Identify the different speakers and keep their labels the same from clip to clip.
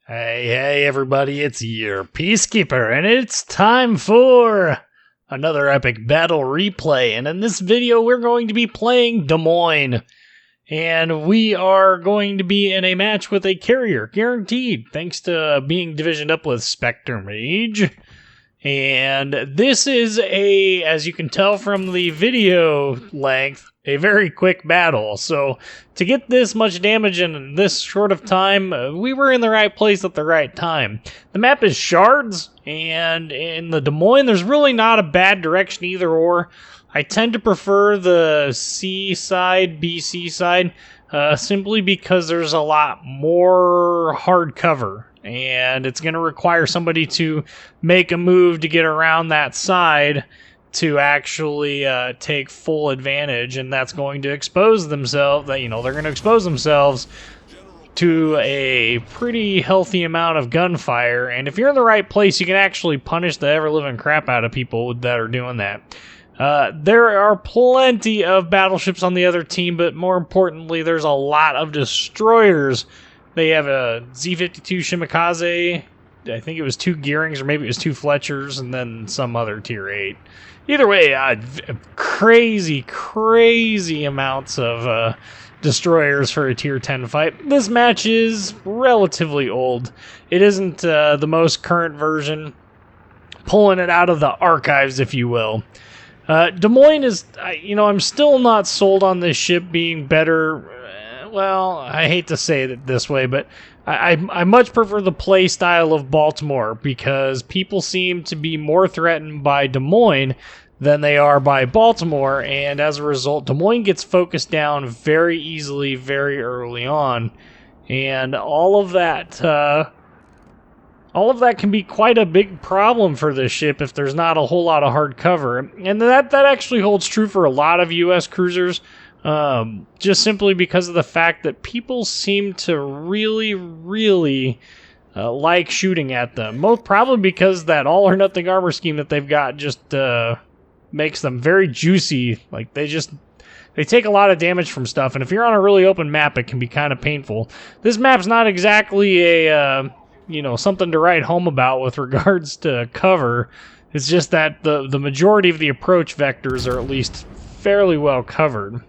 Speaker 1: Hey, everybody, it's your Peacekeeper, and it's time for another epic battle replay. And in this video, we're going to be playing Des Moines. And we are going to be in a match with a carrier, guaranteed, thanks to being divisioned up with Spectre Mage. And this is as you can tell from the video length, a very quick battle. So to get this much damage in this short of time, we were in the right place at the right time. The map is shards, and in the Des Moines, there's really not a bad direction either or. I tend to prefer the C side, BC side, simply because there's a lot more hard cover. And it's going to require somebody to make a move to get around that side to actually take full advantage, and that's going to expose themselves. They're going to expose themselves to a pretty healthy amount of gunfire. And if you're in the right place, you can actually punish the ever-living crap out of people that are doing that. There are plenty of battleships on the other team, but more importantly, there's a lot of destroyers. They have a Z-52 Shimakaze, I think it was 2 Gearings, or maybe it was 2 Fletchers, and then some other Tier 8. Either way, crazy amounts of destroyers for a Tier 10 fight. This match is relatively old. It isn't the most current version, pulling it out of the archives, if you will. Des Moines is, I'm still not sold on this ship being better. Well, I hate to say it this way, but I much prefer the play style of Baltimore because people seem to be more threatened by Des Moines than they are by Baltimore, and as a result, Des Moines gets focused down very easily, very early on, and all of that can be quite a big problem for this ship if there's not a whole lot of hard cover, and that actually holds true for a lot of U.S. cruisers. Just simply because of the fact that people seem to really like shooting at them. Most probably because that all or nothing armor scheme that they've got just makes them very juicy. Like they take a lot of damage from stuff, and if you're on a really open map, it can be kind of painful. This map's not exactly a something to write home about with regards to cover. It's just that the majority of the approach vectors are at least fairly well covered.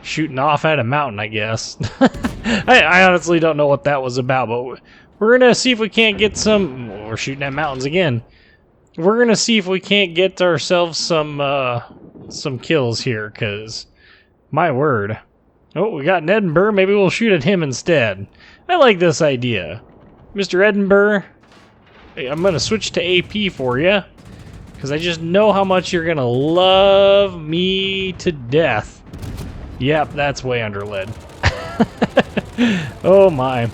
Speaker 1: Shooting off at a mountain, I guess. I honestly don't know what that was about, but we're gonna see if we can't get some. We're shooting at mountains again. We're gonna see if we can't get ourselves some kills here, cause my word. Oh, we got an Edinburgh. Maybe we'll shoot at him instead. I like this idea, Mr. Edinburgh. Hey, I'm gonna switch to AP for you, because I just know how much you're gonna love me to death. Yep, that's way under lead. Oh my.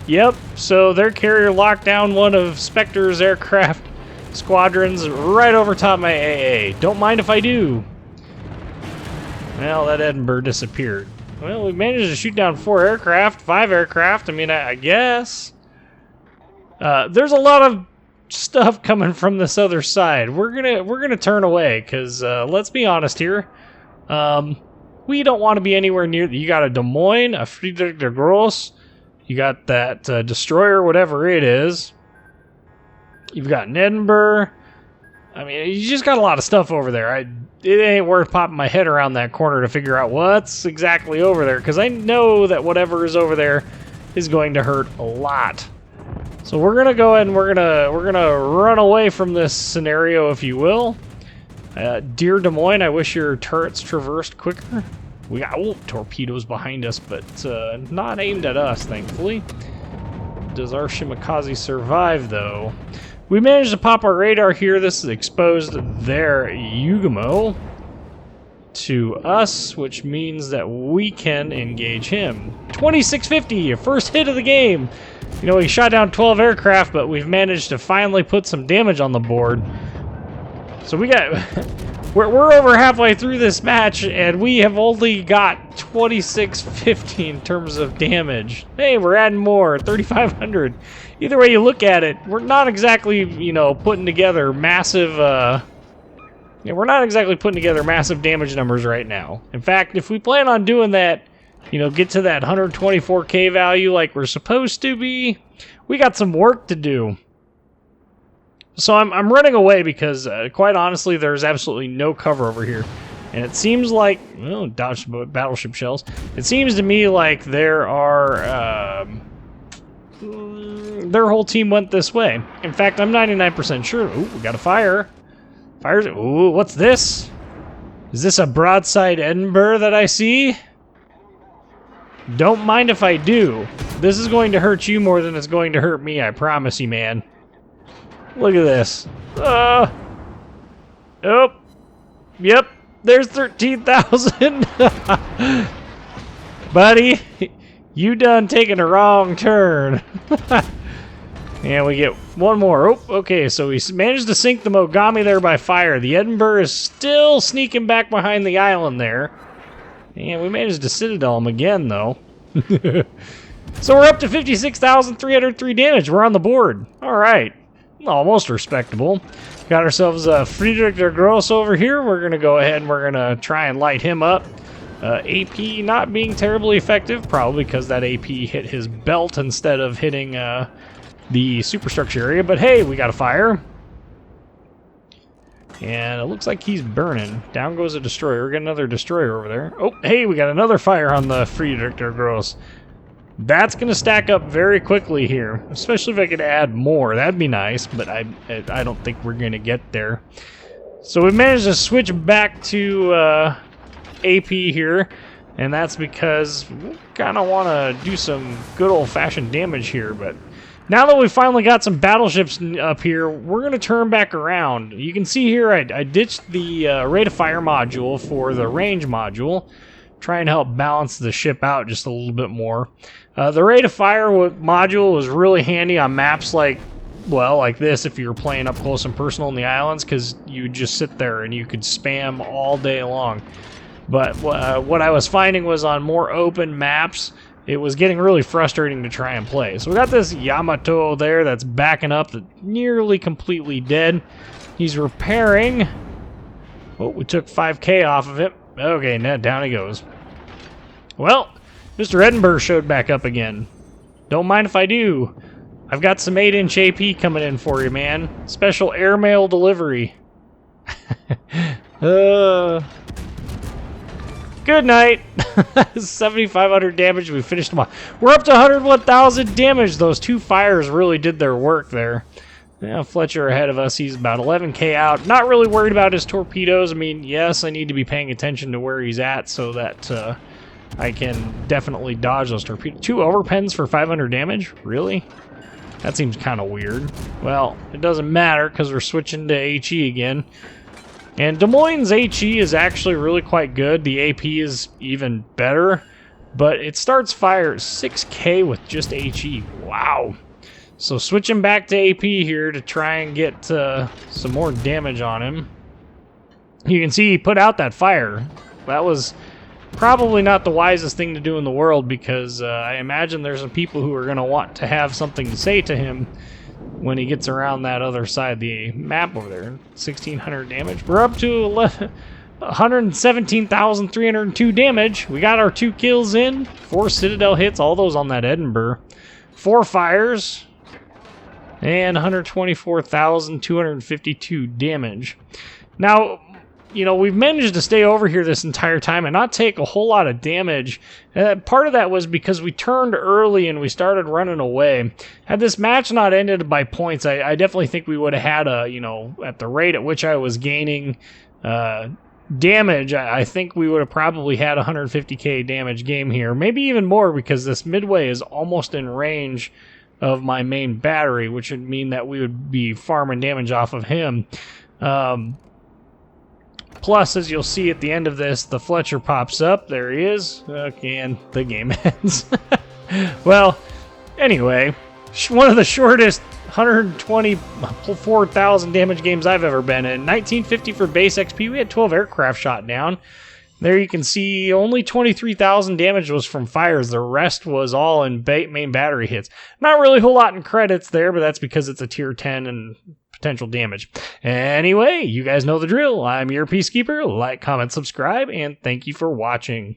Speaker 1: Yep, so their carrier locked down one of Spectre's aircraft squadrons right over top my AA. Don't mind if I do. Well, that Edinburgh disappeared. Well, we managed to shoot down 5 aircraft. I mean, I guess. There's a lot of stuff coming from this other side. We're gonna turn away because let's be honest here. We don't want to be anywhere near. You got a Des Moines, a Friedrich der Grosse. You got that destroyer, whatever it is. You've got an Edinburgh. I mean, you just got a lot of stuff over there. It ain't worth popping my head around that corner to figure out what's exactly over there, because I know that whatever is over there is going to hurt a lot. So we're gonna go ahead and we're gonna run away from this scenario, if you will. Dear Des Moines, I wish your turrets traversed quicker. We got torpedoes behind us, but not aimed at us, thankfully. Does our Shimakaze survive, though? We managed to pop our radar here. This is exposed their Yugamo to us, which means that we can engage him. 2650, first hit of the game. We shot down 12 aircraft, but we've managed to finally put some damage on the board. So we're over halfway through this match, and we have only got 2650 in terms of damage. Hey, we're adding more, 3,500. Either way you look at it, we're not exactly, putting together massive. We're not exactly putting together massive damage numbers right now. In fact, if we plan on doing that you know, get to that 124k value like we're supposed to be, we got some work to do. So I'm running away because, quite honestly, there's absolutely no cover over here. And it seems like, well, dodged battleship shells. It seems to me like there are, their whole team went this way. In fact, I'm 99% sure. Ooh, we got a fire. Fires. Ooh, what's this? Is this a broadside Edinburgh that I see? Don't mind if I do. This is going to hurt you more than it's going to hurt me, I promise you, man. Look at this. Oh. Yep. There's 13,000. Buddy, you done taking a wrong turn. And we get one more. Oh, okay, so we managed to sink the Mogami there by fire. The Edinburgh is still sneaking back behind the island there. And we managed to Citadel him again, though. So we're up to 56,303 damage. We're on the board. All right. Almost respectable. Got ourselves Friedrich der Gross over here. We're going to go ahead and we're going to try and light him up. AP not being terribly effective, probably because that AP hit his belt instead of hitting the superstructure area. But hey, we got a fire. And it looks like he's burning. Down goes a destroyer. We got another destroyer over there. Oh, hey, we got another fire on the Friedrich der Gross. That's going to stack up very quickly here, especially if I could add more. That'd be nice, but I don't think we're going to get there. So we managed to switch back to AP here, and that's because we kind of want to do some good old-fashioned damage here. But now that we finally got some battleships up here, we're going to turn back around. You can see here I ditched the rate of fire module for the range module. Try and help balance the ship out just a little bit more. The rate of fire module was really handy on maps like, well, like this if you were playing up close and personal in the islands, because you just sit there and you could spam all day long. But what I was finding was on more open maps, it was getting really frustrating to try and play. So we got this Yamato there that's backing up, that's nearly completely dead. He's repairing. Oh, we took 5k off of it. Okay, now down he goes. Well, Mr. Edinburgh showed back up again. Don't mind if I do. I've got some 8-inch AP coming in for you, man. Special airmail delivery. Good night. 7,500 damage. We finished them off. We're up to 101,000 damage. Those two fires really did their work there. Yeah, Fletcher ahead of us. He's about 11k out. Not really worried about his torpedoes. I mean, yes, I need to be paying attention to where he's at so that I can definitely dodge those torpedoes. 2 overpens for 500 damage? Really? That seems kind of weird. Well, it doesn't matter because we're switching to HE again. And Des Moines HE is actually really quite good. The AP is even better. But it starts fire at 6k with just HE. Wow. So switching back to AP here to try and get some more damage on him. You can see he put out that fire. That was probably not the wisest thing to do in the world because I imagine there's some people who are going to want to have something to say to him when he gets around that other side of the map over there. 1,600 damage. We're up to 117,302 damage. We got our 2 kills in. 4 Citadel hits, all those on that Edinburgh. 4 fires. And 124,252 damage. Now, you know, we've managed to stay over here this entire time and not take a whole lot of damage. Part of that was because we turned early and we started running away. Had this match not ended by points, I definitely think we would have had a, you know, at the rate at which I was gaining damage, I think we would have probably had a 150k damage game here. Maybe even more because this Midway is almost in range of my main battery, which would mean that we would be farming damage off of him. Plus, as you'll see at the end of this, the Fletcher pops up. There he is. Okay, and the game ends. Well, anyway, one of the shortest 124,000 damage games I've ever been in. 1950 for base XP. We had 12 aircraft shot down. There you can see only 23,000 damage was from fires. The rest was all in main battery hits. Not really a whole lot in credits there, but that's because it's a tier 10 and potential damage. Anyway, you guys know the drill. I'm your Peacekeeper. Like, comment, subscribe, and thank you for watching.